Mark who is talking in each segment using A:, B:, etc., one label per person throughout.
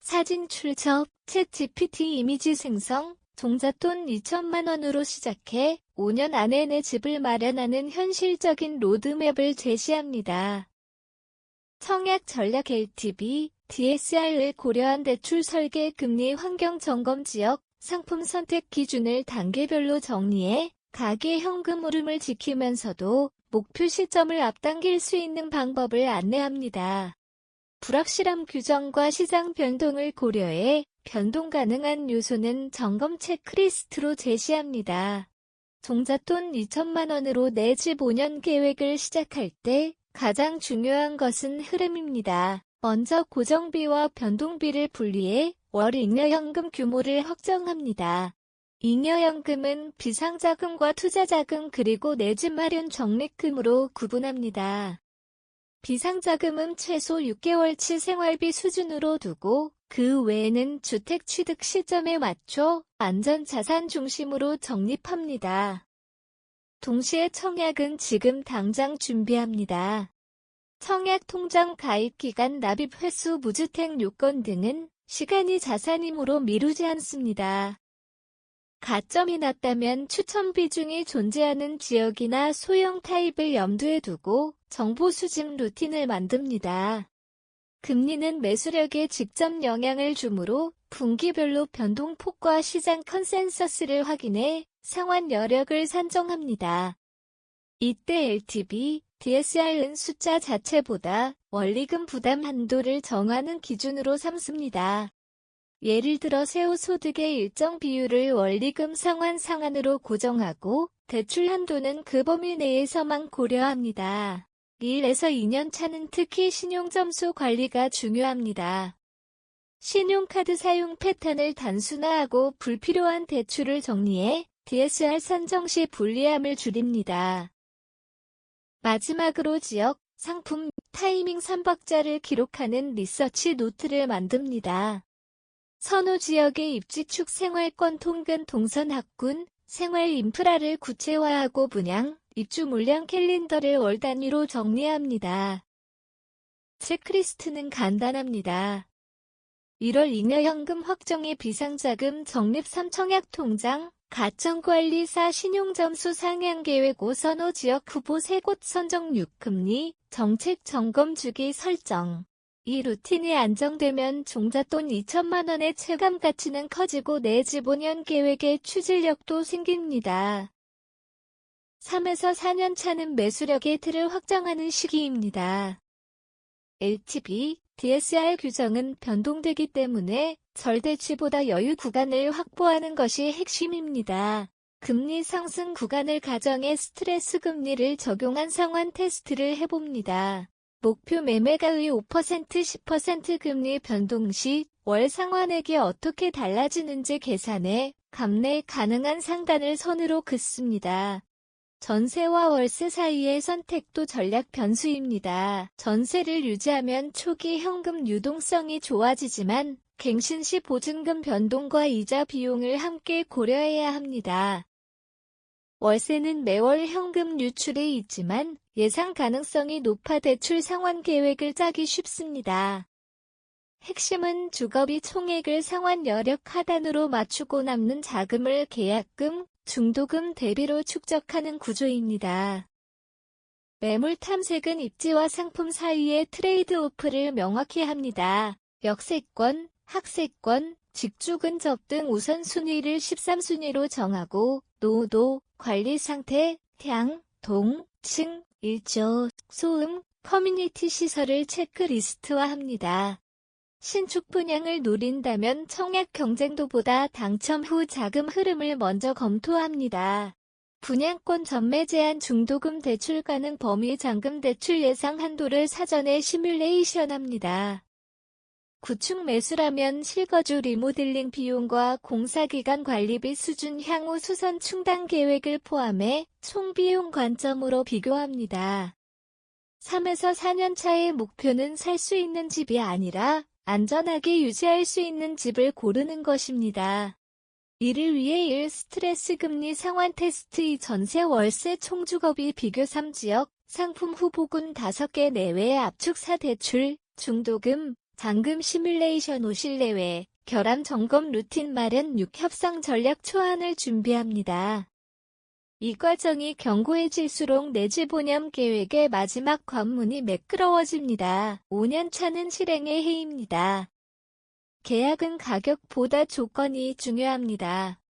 A: 사진 출처, 챗GPT 이미지 생성, 종잣돈 2천만 원으로 시작해 5년 안에 내 집을 마련하는 현실적인 로드맵을 제시합니다. 청약 전략 LTV, DSR을 고려한 대출 설계 금리 환경 점검 지역, 상품 선택 기준을 단계별로 정리해 가계 현금 흐름을 지키면서도 목표 시점을 앞당길 수 있는 방법을 안내합니다. 불확실함 규정과 시장 변동을 고려해 변동 가능한 요소는 점검 체크리스트로 제시합니다. 종잣돈 2천만 원으로 내 집 5년 계획을 시작할 때 가장 중요한 것은 흐름입니다. 먼저 고정비와 변동비를 분리해 월 잉여현금 규모를 확정합니다. 잉여현금은 비상자금과 투자자금 그리고 내 집 마련 적립금으로 구분합니다. 비상자금은 최소 6개월치 생활비 수준으로 두고 그 외에는 주택 취득 시점에 맞춰 안전자산 중심으로 적립합니다. 동시에 청약은 지금 당장 준비합니다. 청약 통장 가입 기간, 납입 횟수, 무주택 요건 등은 시간이 자산이므로 미루지 않습니다. 가점이 낮다면 추천 비중이 존재하는 지역이나 소형 타입을 염두에 두고 정보 수집 루틴을 만듭니다. 금리는 매수력에 직접 영향을 주므로 분기별로 변동폭과 시장 컨센서스를 확인해 상환 여력을 산정합니다. 이때 LTV, DSR은 숫자 자체보다 원리금 부담 한도를 정하는 기준으로 삼습니다. 예를 들어 세후 소득의 일정 비율을 원리금 상환 상한으로 고정하고 대출 한도는 그 범위 내에서만 고려합니다. 1에서 2년 차는 특히 신용점수 관리가 중요합니다. 신용카드 사용 패턴을 단순화하고 불필요한 대출을 정리해 DSR 산정 시 불리함을 줄입니다. 마지막으로 지역, 상품, 타이밍 3박자를 기록하는 리서치 노트를 만듭니다. 선호 지역의 입지축 생활권 통근 동선 학군, 생활 인프라를 구체화하고 분양, 입주 물량 캘린더를 월 단위로 정리합니다. 체크리스트는 간단합니다. 1월 잉여현금 확정의 비상자금 적립 3청약 통장, 가청관리사 신용점수 상향 계획 5 선호 지역 후보 3곳 선정 6금리, 정책 점검 주기 설정. 이 루틴이 안정되면 종잣돈 2천만 원의 체감 가치는 커지고 내 집 5년 계획의 추진력도 생깁니다. 3에서 4년 차는 매수력의 틀을 확정하는 시기입니다. LTV, DSR 규정은 변동되기 때문에 절대치보다 여유 구간을 확보하는 것이 핵심입니다. 금리 상승 구간을 가정해 스트레스 금리를 적용한 상환 테스트를 해봅니다. 목표 매매가의 5%, 10% 금리 변동 시 월 상환액이 어떻게 달라지는지 계산해 감내 가능한 상단을 선으로 긋습니다. 전세와 월세 사이의 선택도 전략 변수입니다. 전세를 유지하면 초기 현금 유동성이 좋아지지만 갱신 시 보증금 변동과 이자 비용을 함께 고려해야 합니다. 월세는 매월 현금 유출이 있지만 예상 가능성이 높아 대출 상환 계획을 짜기 쉽습니다. 핵심은 주거비 총액을 상환 여력 하단으로 맞추고 남는 자금을 계약금, 중도금 대비로 축적하는 구조입니다. 매물 탐색은 입지와 상품 사이의 트레이드오프를 명확히 합니다. 역세권, 학세권, 직주 근접 등 우선순위를 13순위로 정하고 노도, 관리 상태, 향, 동, 층, 일조, 소음, 커뮤니티 시설을 체크리스트화합니다. 신축 분양을 노린다면 청약 경쟁도보다 당첨 후 자금 흐름을 먼저 검토합니다. 분양권 전매 제한 중도금 대출 가능 범위 잔금 대출 예상 한도를 사전에 시뮬레이션합니다. 구축 매수라면 실거주 리모델링 비용과 공사기간 관리비 수준 향후 수선 충당 계획을 포함해 총 비용 관점으로 비교합니다. 3에서 4년 차의 목표는 살 수 있는 집이 아니라 안전하게 유지할 수 있는 집을 고르는 것입니다. 이를 위해 1. 스트레스 금리 상환 테스트 2. 전세 월세 총주거비 비교 3. 지역, 상품 후보군 5개 내외의 압축 4. 대출, 중도금, 잔금 시뮬레이션 5실 내외, 결함 점검 루틴 마련 6 협상 전략 초안을 준비합니다. 이 과정이 견고해질수록 내집 5년 계획의 마지막 관문이 매끄러워집니다. 5년 차는 실행의 해입니다. 계약은 가격보다 조건이 중요합니다.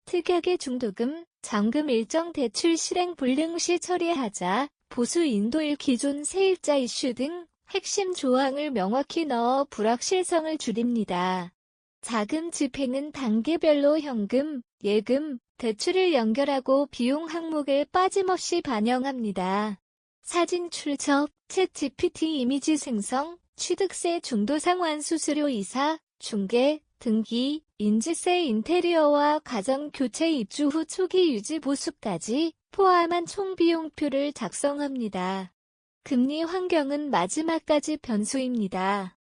A: 특약의 중도금, 잔금 일정 대출 실행 불능 시 처리하자, 보수 인도일 기존 세입자 이슈 등 핵심 조항을 명확히 넣어 불확실성을 줄입니다. 자금 집행은 단계별로 현금, 예금, 대출을 연결하고 비용 항목을 빠짐없이 반영합니다. 사진 출처, 챗 GPT 이미지 생성, 취득세 중도상환 수수료 이사, 중개, 등기, 인지세 인테리어와 가정 교체 입주 후 초기 유지 보수까지 포함한 총 비용표를 작성합니다. 금리 환경은 마지막까지 변수입니다.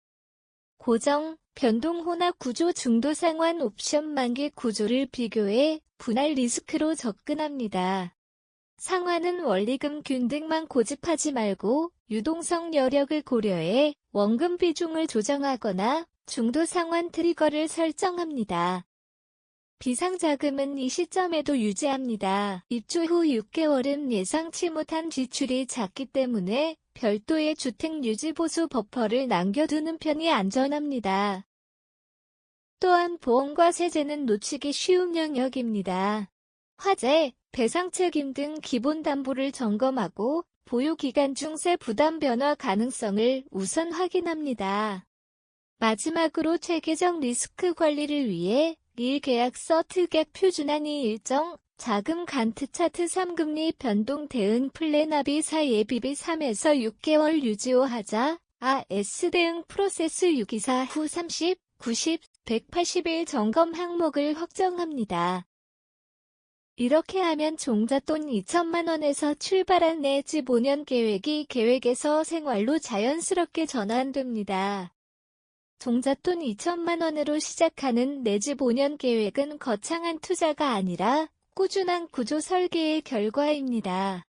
A: 고정, 변동 혼합 구조 중도상환 옵션 만기 구조를 비교해 분할 리스크로 접근합니다. 상환은 원리금 균등만 고집하지 말고 유동성 여력을 고려해 원금 비중을 조정하거나 중도 상환 트리거를 설정합니다. 비상자금은 이 시점에도 유지합니다. 입주 후 6개월은 예상치 못한 지출이 작기 때문에 별도의 주택 유지 보수 버퍼를 남겨두는 편이 안전합니다. 또한 보험과 세제는 놓치기 쉬운 영역입니다. 화재, 배상 책임 등 기본 담보를 점검하고 보유 기간 중 세 부담 변화 가능성을 우선 확인합니다. 마지막으로 체계적 리스크 관리를 위해 일계약서 특약 표준안이 일정, 자금 간트 차트 3금리 변동 대응 플랜 합의 4 예비비 3에서 6개월 유지 5 하자, AS 대응 프로세스 624 후 30, 90, 180일 점검 항목을 확정합니다. 이렇게 하면 종잣돈 2천만 원에서 출발한 내 집 5년 계획이 계획에서 생활로 자연스럽게 전환됩니다. 종잣돈 2천만 원으로 시작하는 내 집 5년 계획은 거창한 투자가 아니라 꾸준한 구조 설계의 결과입니다.